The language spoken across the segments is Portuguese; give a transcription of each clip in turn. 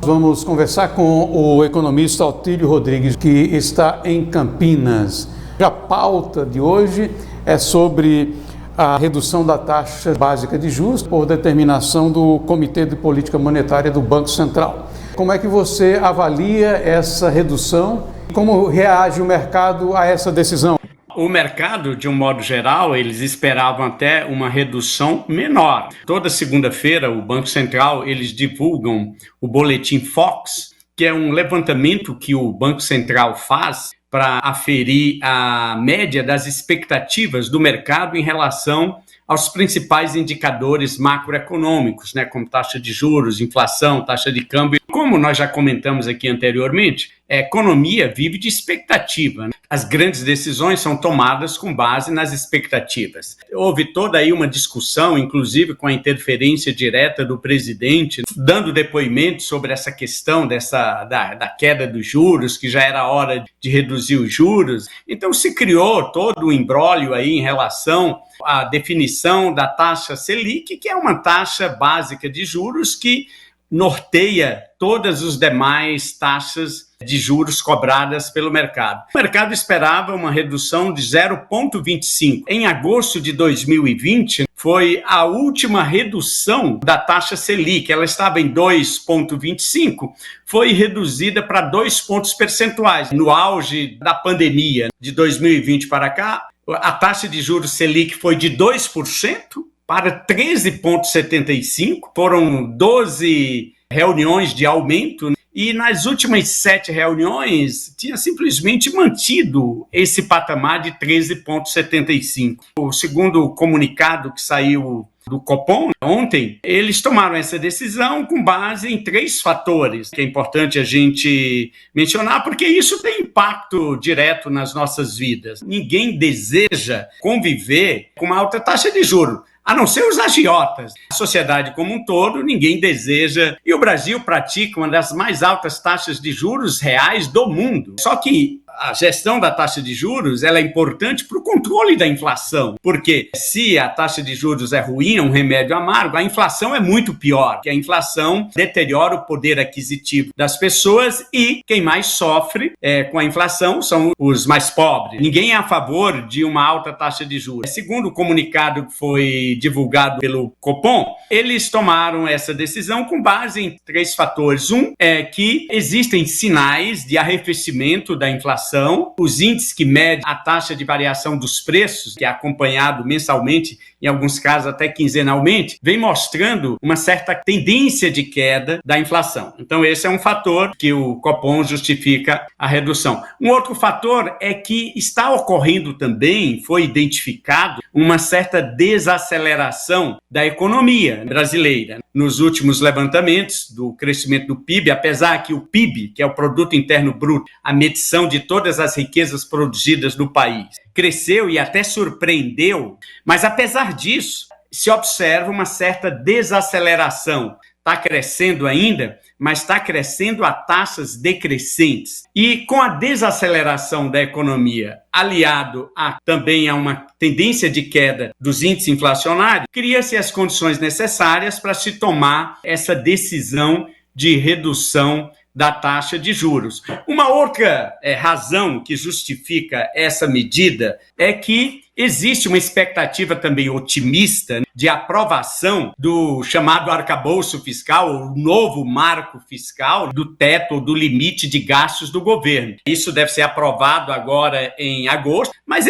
Vamos conversar com o economista Autílio Rodrigues, que está em Campinas. A pauta de hoje é sobre a redução da taxa básica de juros por determinação do Comitê de Política Monetária do Banco Central. Como é que você avalia essa redução e como reage o mercado a essa decisão? O mercado, de um modo geral, eles esperavam até uma redução menor. Toda segunda-feira, o Banco Central, eles divulgam o boletim Fox, que é um levantamento que o Banco Central faz para aferir a média das expectativas do mercado em relação aos principais indicadores macroeconômicos, como taxa de juros, inflação, taxa de câmbio. Como nós já comentamos aqui anteriormente, a economia vive de expectativa. As grandes decisões são tomadas com base nas expectativas. Houve toda aí uma discussão, inclusive com a interferência direta do presidente, dando depoimento sobre essa questão da queda dos juros, que já era hora de reduzir os juros. Então se criou todo um imbróglio aí em relação à definição da taxa Selic, que é uma taxa básica de juros que norteia todas as demais taxas de juros cobradas pelo mercado. O mercado esperava uma redução de 0,25. Em agosto de 2020, foi a última redução da taxa Selic. Ela estava em 2,25, foi reduzida para 2 pontos percentuais. No auge da pandemia de 2020 para cá, a taxa de juros Selic foi de 2% para 13,75%. Foram 12 reuniões de aumento e nas últimas 7 reuniões tinha simplesmente mantido esse patamar de 13,75%. O segundo comunicado que saiu do Copom ontem, eles tomaram essa decisão com base em 3 fatores, que é importante a gente mencionar, porque isso tem impacto direto nas nossas vidas. Ninguém deseja conviver com uma alta taxa de juros, a não ser os agiotas. A sociedade como um todo, ninguém deseja. E o Brasil pratica uma das mais altas taxas de juros reais do mundo. Só que a gestão da taxa de juros ela é importante para o controle da inflação, porque se a taxa de juros é ruim, é um remédio amargo, a inflação é muito pior, porque a inflação deteriora o poder aquisitivo das pessoas e quem mais sofre com a inflação são os mais pobres. Ninguém é a favor de uma alta taxa de juros. Segundo o comunicado que foi divulgado pelo Copom, eles tomaram essa decisão com base em 3 fatores. Um é que existem sinais de arrefecimento da inflação. Os índices que medem a taxa de variação dos preços, que é acompanhado mensalmente, em alguns casos até quinzenalmente, vem mostrando uma certa tendência de queda da inflação. Então esse é um fator que o Copom justifica a redução. Um outro fator é que está ocorrendo também, foi identificado, uma certa desaceleração da economia brasileira. Nos últimos levantamentos do crescimento do PIB, apesar que o PIB, que é o Produto Interno Bruto, a medição de todas as riquezas produzidas no país, cresceu e até surpreendeu, mas apesar disso, se observa uma certa desaceleração. Está crescendo ainda, mas está crescendo a taxas decrescentes. E com a desaceleração da economia, aliado também a uma tendência de queda dos índices inflacionários, cria-se as condições necessárias para se tomar essa decisão de redução da taxa de juros. Uma outra razão que justifica essa medida é que existe uma expectativa também otimista de aprovação do chamado arcabouço fiscal, o novo marco fiscal do teto ou do limite de gastos do governo. Isso deve ser aprovado agora em agosto, mas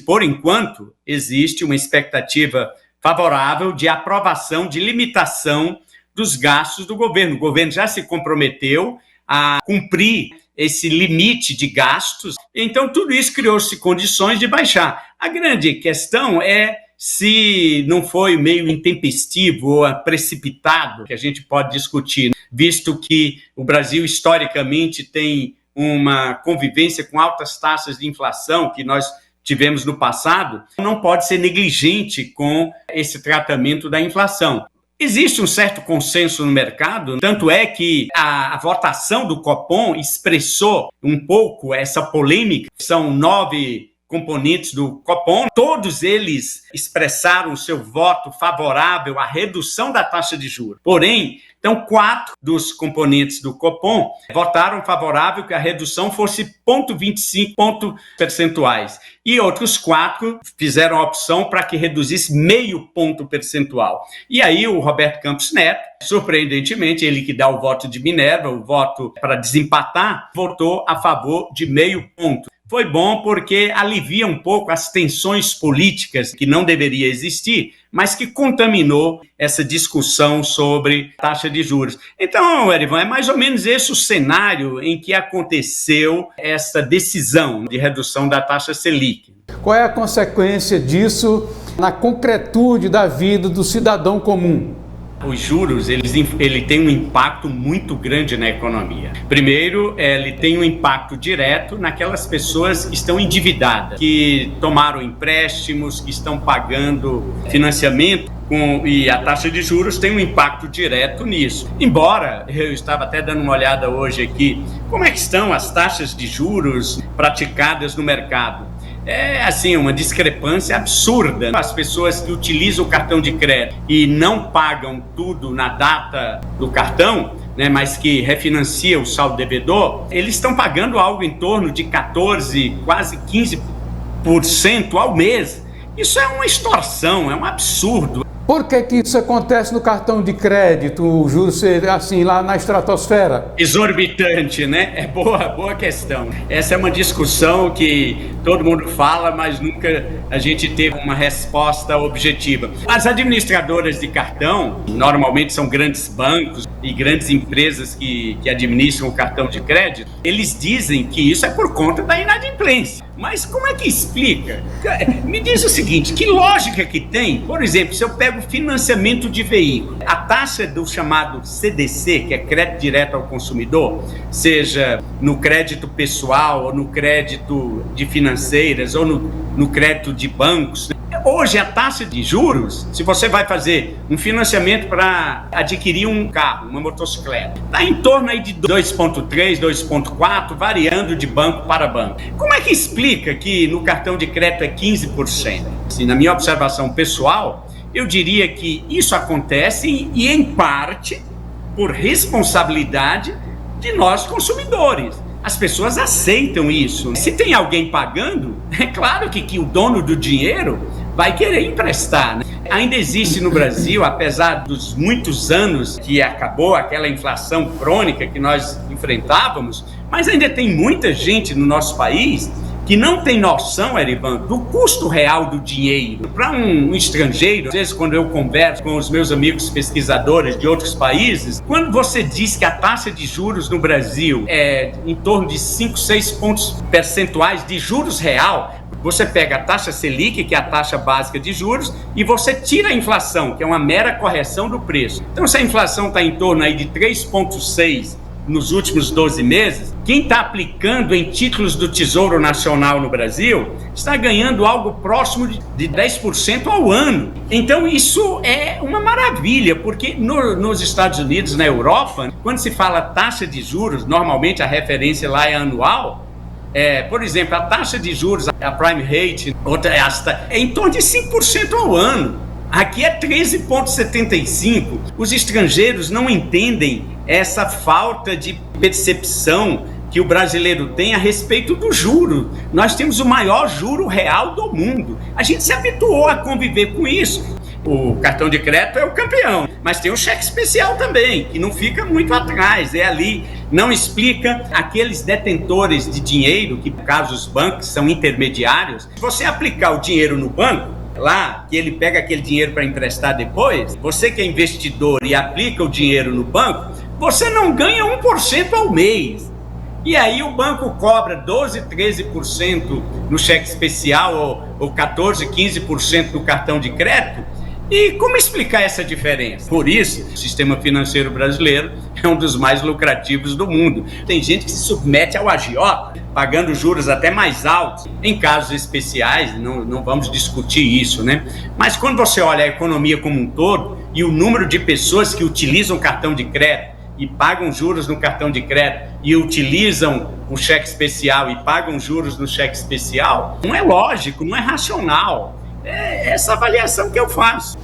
por enquanto, existe uma expectativa favorável de aprovação, de limitação dos gastos do governo. O governo já se comprometeu a cumprir esse limite de gastos, então tudo isso criou-se condições de baixar. A grande questão é se não foi meio intempestivo ou precipitado, que a gente pode discutir, visto que o Brasil historicamente tem uma convivência com altas taxas de inflação que nós tivemos no passado, não pode ser negligente com esse tratamento da inflação. Existe um certo consenso no mercado, tanto é que a votação do Copom expressou um pouco essa polêmica. São 9 componentes do Copom, todos eles expressaram seu voto favorável à redução da taxa de juros. Porém, Então, 4 dos componentes do Copom votaram favorável que a redução fosse 0,25 pontos percentuais. E outros 4 fizeram a opção para que reduzisse meio ponto percentual. E aí o Roberto Campos Neto, surpreendentemente, ele que dá o voto de Minerva, o voto para desempatar, votou a favor de meio ponto. Foi bom porque alivia um pouco as tensões políticas que não deveria existir, mas que contaminou essa discussão sobre taxa de juros. Então, Erivan, é mais ou menos esse o cenário em que aconteceu essa decisão de redução da taxa Selic. Qual é a consequência disso na concretude da vida do cidadão comum? Os juros, ele tem um impacto muito grande na economia. Primeiro, ele tem um impacto direto naquelas pessoas que estão endividadas, que tomaram empréstimos, que estão pagando financiamento, e a taxa de juros tem um impacto direto nisso. Embora, eu estava até dando uma olhada hoje aqui, como é que estão as taxas de juros praticadas no mercado? É assim, uma discrepância absurda. As pessoas que utilizam o cartão de crédito e não pagam tudo na data do cartão, né, mas que refinancia o saldo devedor, eles estão pagando algo em torno de 14%, quase 15% ao mês. Isso é uma extorsão, é um absurdo. Por que isso acontece no cartão de crédito, o juros ser assim lá na estratosfera? Exorbitante, né? É boa questão. Essa é uma discussão que todo mundo fala, mas nunca a gente teve uma resposta objetiva. As administradoras de cartão, normalmente são grandes bancos e grandes empresas que administram o cartão de crédito, eles dizem que isso é por conta da inadimplência. Mas como é que explica? Me diz o seguinte, que lógica que tem? Por exemplo, se eu pego financiamento de veículo, a taxa do chamado CDC, que é crédito direto ao consumidor, seja no crédito pessoal ou no crédito de financeiras ou no crédito de bancos, hoje a taxa de juros, se você vai fazer um financiamento para adquirir um carro, uma motocicleta, está em torno aí de 2,3, 2,4, variando de banco para banco. Como é que explica que no cartão de crédito é 15%? Assim, na minha observação pessoal, eu diria que isso acontece e em parte por responsabilidade de nós consumidores. As pessoas aceitam isso. Se tem alguém pagando, é claro que o dono do dinheiro vai querer emprestar, né? Ainda existe no Brasil, apesar dos muitos anos que acabou aquela inflação crônica que nós enfrentávamos, mas ainda tem muita gente no nosso país que não tem noção, Erivan, do custo real do dinheiro. Para um estrangeiro, às vezes quando eu converso com os meus amigos pesquisadores de outros países, quando você diz que a taxa de juros no Brasil é em torno de 5, 6 pontos percentuais de juros real, você pega a taxa Selic, que é a taxa básica de juros, e você tira a inflação, que é uma mera correção do preço. Então, se a inflação está em torno aí de 3,6% nos últimos 12 meses, quem está aplicando em títulos do Tesouro Nacional no Brasil está ganhando algo próximo de 10% ao ano. Então, isso é uma maravilha, porque nos Estados Unidos, na Europa, quando se fala taxa de juros, normalmente a referência lá é anual. Por exemplo, a taxa de juros, a prime rate, é em torno de 5% ao ano. Aqui é 13,75%. Os estrangeiros não entendem essa falta de percepção que o brasileiro tem a respeito do juro. Nós temos o maior juro real do mundo. A gente se habituou a conviver com isso. O cartão de crédito é o campeão, mas tem o cheque especial também, que não fica muito atrás, é ali, não explica aqueles detentores de dinheiro, que no caso os bancos são intermediários. Se você aplicar o dinheiro no banco, lá, que ele pega aquele dinheiro para emprestar depois, você que é investidor e aplica o dinheiro no banco, você não ganha 1% ao mês. E aí o banco cobra 12%, 13% no cheque especial ou 14%, 15% no cartão de crédito. E como explicar essa diferença? Por isso, o sistema financeiro brasileiro é um dos mais lucrativos do mundo. Tem gente que se submete ao agiota, pagando juros até mais altos. Em casos especiais, não vamos discutir isso, né? Mas quando você olha a economia como um todo e o número de pessoas que utilizam cartão de crédito e pagam juros no cartão de crédito e utilizam o cheque especial e pagam juros no cheque especial, não é lógico, não é racional. É essa avaliação que eu faço.